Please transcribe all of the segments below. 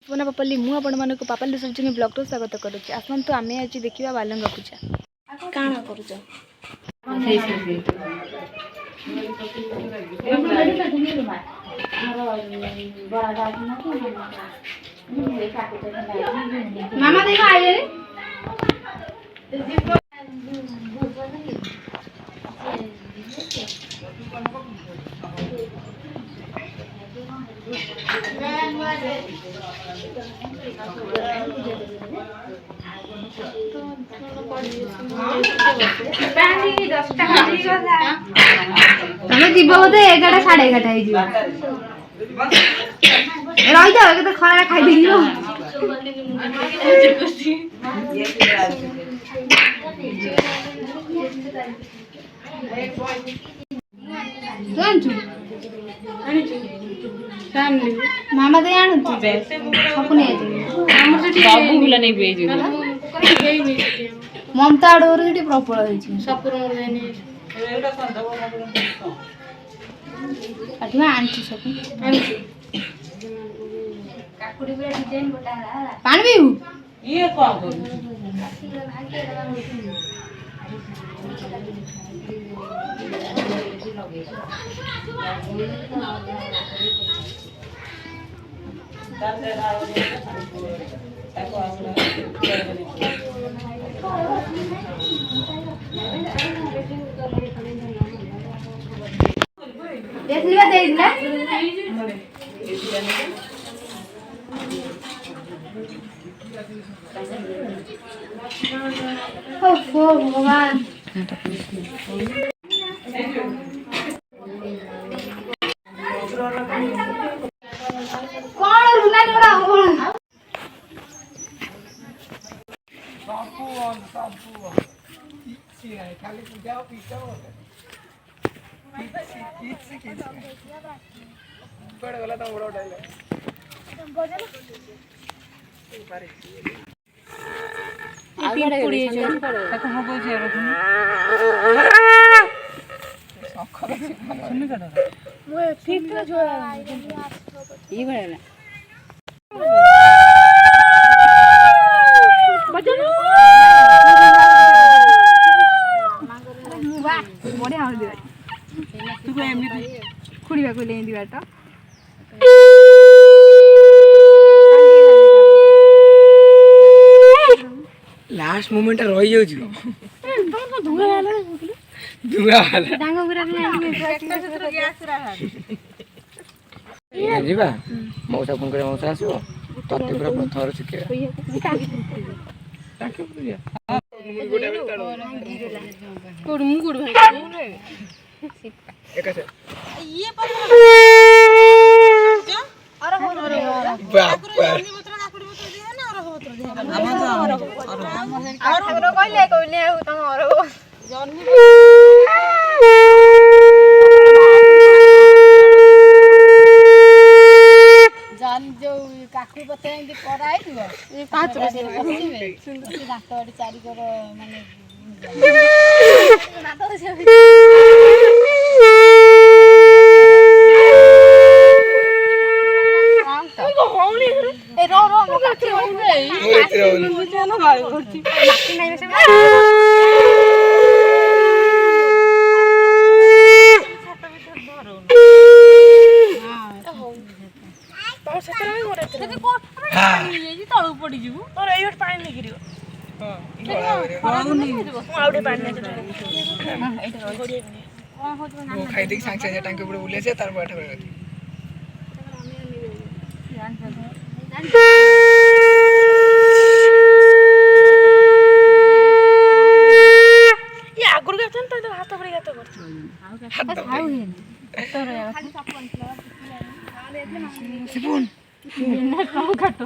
पुना पापली मु आपण मानक पापली सजनी ब्लॉग रो स्वागत करूची। आसंतु आमे आज देखिबा बालंगा पूजा काना करूछ। मामा देखो आइले हमें जीव बोधे 11 साढ़े 11 रही जाओ तो खरा खाई दी मामा तो आनु ममता आडोर प्रबल आनी सब पानी पीऊ भगवान कौन रुना बड़ा खाली पूजा पीछा बड़ा गला तो बड़ा उठाइले आगड़े पुड़ी ताको हो गई जे रखनी सखर सुनि कटा मो ठीक तो जो ई बड़ा बजनो वाह बड़े हाउ दिबा तू को एमनी खुड़ीबा को ले दिबा त लास्ट मोमेंट रही जाउ छी तो धुआ वाला डांगो गुरा में गैस रहा ये जीवा मौसा फोन करे मौसा आसो तते पूरा प्रथम शिखे ताके पूरा कोड मुकुड भाई एक से ये पर अरे हो बाप काकू पते कराई पाँच चारि कर माने खाई देखी सांग से टांके ऊपर बुले से तार बैठा बैठा ये आगुर गछन त हाथ परे गात कर हाथ आउ हे तोर खाली सपन सिपुन ना सब काटो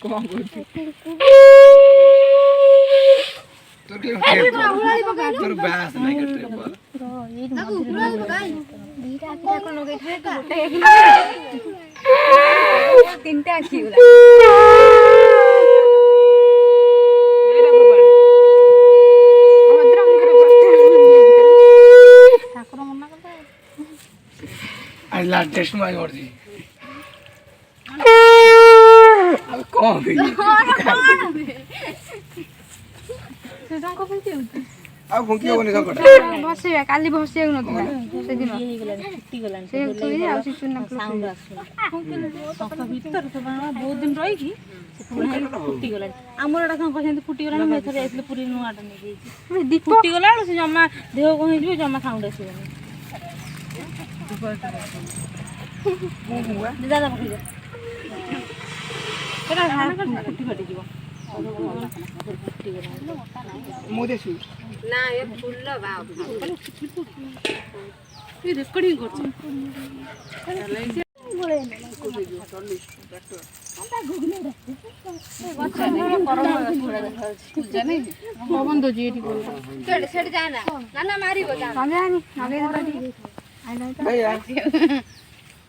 कोन करती तोर बास नहीं करते बोल ये दीटा आखिरा को लगे थे तो गोटे तीनटा आखी होला एरा बाबा अभद्र मुखरे बस्ते ठाकुर मना करता आज लास्ट टेस्ट में आई और जी ଆଉ କଣ ବି ଆଉ ଭୁଙ୍କି ହବନି ସଙ୍କଟ ବସେଇବା କାଲି ବସେଇବାକୁ ନଥିଲା ସେଦିନ ସେ ଉତୁରି ଆଉ ସେ ଚୁନା ସାଉଣ୍ଡ ଆସୁଥିଲା ଭିତରେ ବହୁତ ଦିନ ରହିକି ଫୁଟିଗଲାଣି ଆମର ଏଟା ଶଙ୍ଖ ସେମିତି ଫୁଟିଗଲାଣି ମୁଁ ଏଥର ଯାଇଥିଲି ପୁରୀ ନୂଆଟା ନେଇଯାଇଛି ଫୁଟିଗଲା ବେଳକୁ ସେ ଜମା ଦେହ କଣ ହେଇଯିବ ଜମା ସାଉଣ୍ଡ ଆସିବନି ଦାଦା ପକେଇଯା ଫୁଟି ଫାଟିଯିବ ମୁଁ ଦେଖି ନା ଏ ଫୁଲ ରେକର୍ଡିଂ କରୁଛି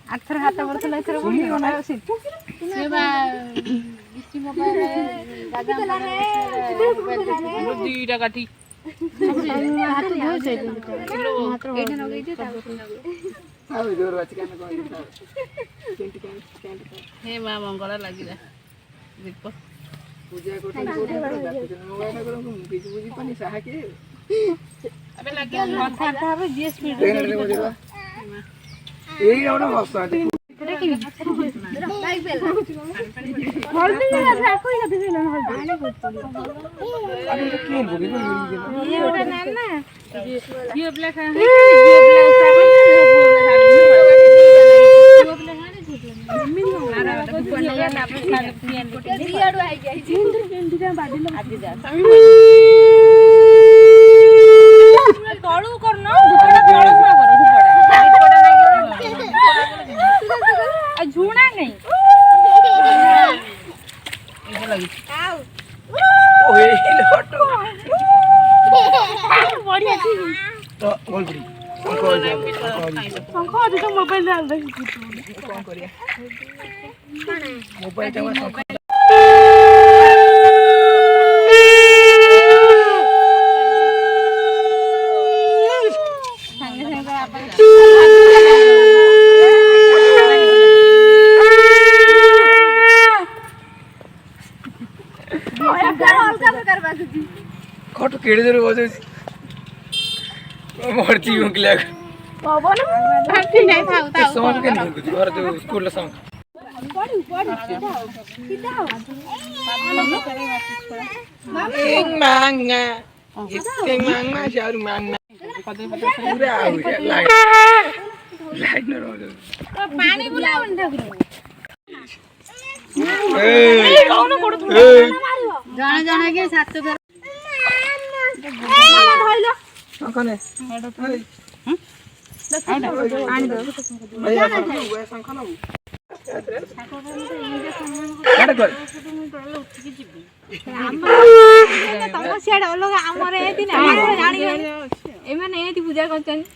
ଆଥର ହାତ ପଡୁଥିଲା ଏଥର ଦିଟା କାଠି ହେ ମା ମଙ୍ଗଳ ଲାଗିଲା ଦୀପ ପୂଜା କରୁଛନ୍ତି ବୁଝିପାରୁନି ସାହାକେ ଏଇ ଗୋଟେ ବସ୍ତା ତଳୁ କରୁନ ଝୁଣା ନାଇଁ ଖଟ କେଡେ ଜୋରେ ବଜାଉଛି ମରଚି ମୁକିଲା ପବନ ଭାଟି ନାଇଁ ଥାଉ ଥାଉ ସଙ୍ଗ କେନ ମୁକୁଛି ଘର ଯୋଉ ସ୍କୁଲ ର ସଙ୍ଗ Ting manga, ting manga, sharu manga. Pura aja, lain orang. ପାଣି ବୁଲାବନି ଠାକୁର ଜଣେ ଜଣେ କି ସାତ ଥର କନେ ତମ ସିଆଡେ ଅଲଗା ଆମର ଏଠି ନା ଏମାନେ ଏଠି ପୂଜା କରୁଛନ୍ତି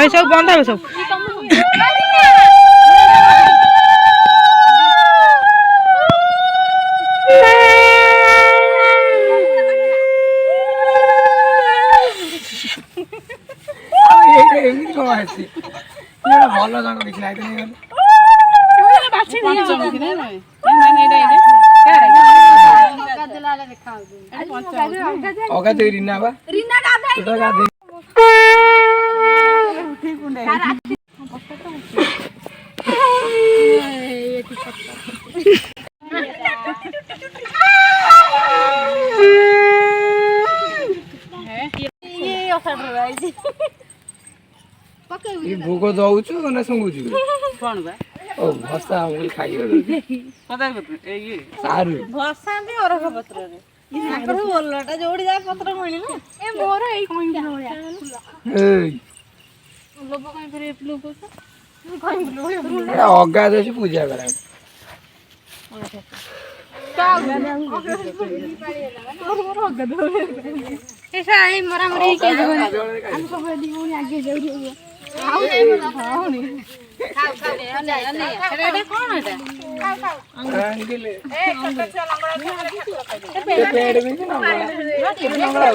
सब बंद है सब ଭଲ ଜଣ କିଛି ନାହିଁ ଅଗା ଦେଇ ରିନା ବା ରିନା ଗାଧେଇ ଭୋଗ ଦଉଛୁ ନା ଶୁଙ୍ଗୁଛୁ କଣ ବା ଓ ଭସା ଆମକୁ ଖାଇଗଲୁ ସାରୁ ଭସାନ୍ତି ଅରଖ ପତ୍ରରେ ତାଙ୍କର ଓଲଟା ଯୋଉଠି ଯାଏ ପତ୍ର ମିଳିଲା ଏ ମୋର ଏଇ କଇଁଟା ଭଳିଆ ଏଇ ଲୋକ କାଇଁ ଫେରେ ଲୋକ ଅଗା ଦେଉଛି ପୂଜା କରା ଏସା ଏଇ ମରାମରି କେ ଜଗନି ଆମେ ସବୁ ଏଠି ପୁଣି ଆଗେ ଯାଉଛୁ ଆଉ ହଉନି ଖାଉ ଖାଉ ଅନେ ଅନେ ସେଟା ଏଟା କଣ ଏଟା ଆଙ୍ଗିଲେ ଏ ଛୋଟ ଛୁଆ ଲଙ୍ଗଳା ପ୍ଲେଟ ବି ନଙ୍ଗଳା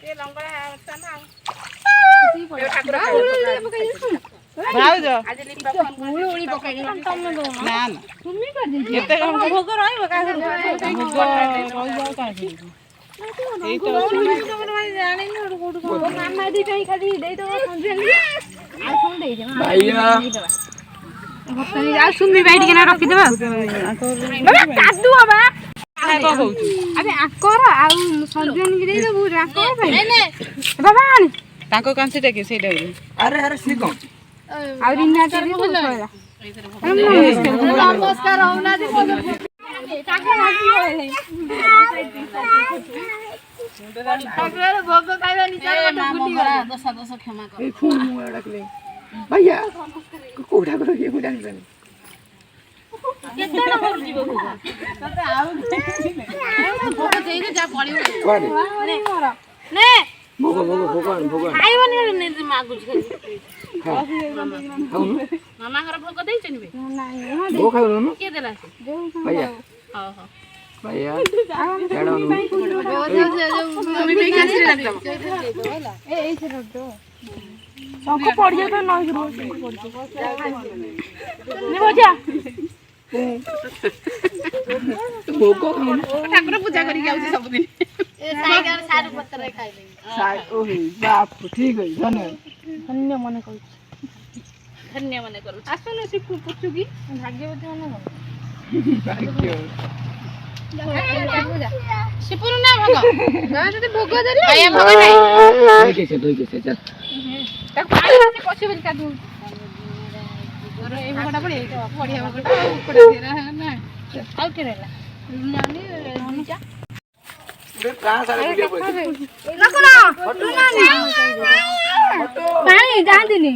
ଏ ଲଙ୍ଗଳା ଚାନା ଭାଉଜ ଆଜି ଲିପା ମୁଳି ଉଳି ପକେଇ ତମେ ଦଉନ ନା ନା ତୁମି କରି ଦେଇଛି କେତେ କଣ ଭୋଗ ରହିବ କାହା ଭୋଗ ରହିଯାଉ କାହିଁକି ଏଇ ତ ଜାଣିନି କୋଉଠୁ କଣ ମାମା ଦି ପାଇଁ ଖାଲି ଦେଇଦବ ସଞ୍ଜୟ ଆଉ କଣ ଦେଇଦବ ଭାଇଆ ଆଉ ସୁମି ଭାଇ ଟିକେ ନା ରଖିଦବା କାଦୁଅ ବା କଣ କହୁଛୁ ଆବେ ଆଙ୍କର ଆଉ ସଞ୍ଜୟ କି ଦେଇଦବୁ ଆଙ୍କର ପାଇଁ ବାବା ଆଣି ତାଙ୍କ କାଞ୍ଚିଟା କି ସେଇଟା ଆରେ ଆରେ ସିଏ କଣ ଆଉ ରିନା ଚାରି ଭଲ ନମସ୍କାର ହଉନାହାନ୍ତି ଭୋଗ ଖାଇବା ଦୋଷ କ୍ଷମା କର ଏଇ ଫୋନ୍ ମୁଁ ଡାକିଲେ ଭାଇଆ କୋଉ ଠାକୁର କିଏ ମୁଁ ଜାଣିପାରୁନି କେତେ ଜଣ ଘରୁ ଯିବ ଭୋଗ ତତେ ଆଉ ଭୋଗ ଦେଇଦେ ଯା ପଳିବ କୁଆଡେ ନେ ଭୋଗ ଭୋଗ ଭୋଗ ଆଣ ଭୋଗ ଆଣ ଖାଇବନି ମାଗୁଛି ଖାଲି ଖାଉନୁ ମାମାଙ୍କର ଭୋଗ ଦେଇଛନ୍ତି ବେ ଭୋଗ ଖାଉନୁ କିଏ ଦେଲା ସେ ଭାଇଆ ହଉ ହଉ ଭାଇଆ ଛାଡ଼ନୁ ଶଙ୍ଖ ପଡିଯାଉ ତ ନଈ ଭୋଗ ଖାଉନୁ ଠାକୁର ପୂଜା କରିକି ଆଉଛି ସବୁଦିନ ସାରୁ ପତ୍ରରେ ଖାଇଲେ ଓହେ ବାପ ଠିକ ଅଛି ଧନ୍ୟବାଦ ଧନ୍ୟ ମନେ କରୁଛି ଧନ୍ୟ ମନେ କରୁଛି ଆସୁନ ସେ ପୁଛୁ କି ଭାଗ୍ୟବତୀ ମନେ କର ଶିପୁରୁ ନା ଭୋଗ ଯଦି ଭୋଗ ଦେଲେ ଆୟା ଭୋଗ ନାହିଁ ଧୋଇକେ ସେ ଚାଲ ତାକୁ ପାଣି ସେ ପଛେ ବୋଲି କାଦୁ ଏଇ ଭୋଗଟା ପଡିଆ ଏଇଟା ବଢିଆ ଭୋଗଟା ଆଉ ଉପଟା ଫେରା ନା ଆଉ କେ ରହିଲା ଜାନି ଅନୁଚା ପାଣି ଯାଆନ୍ତିନି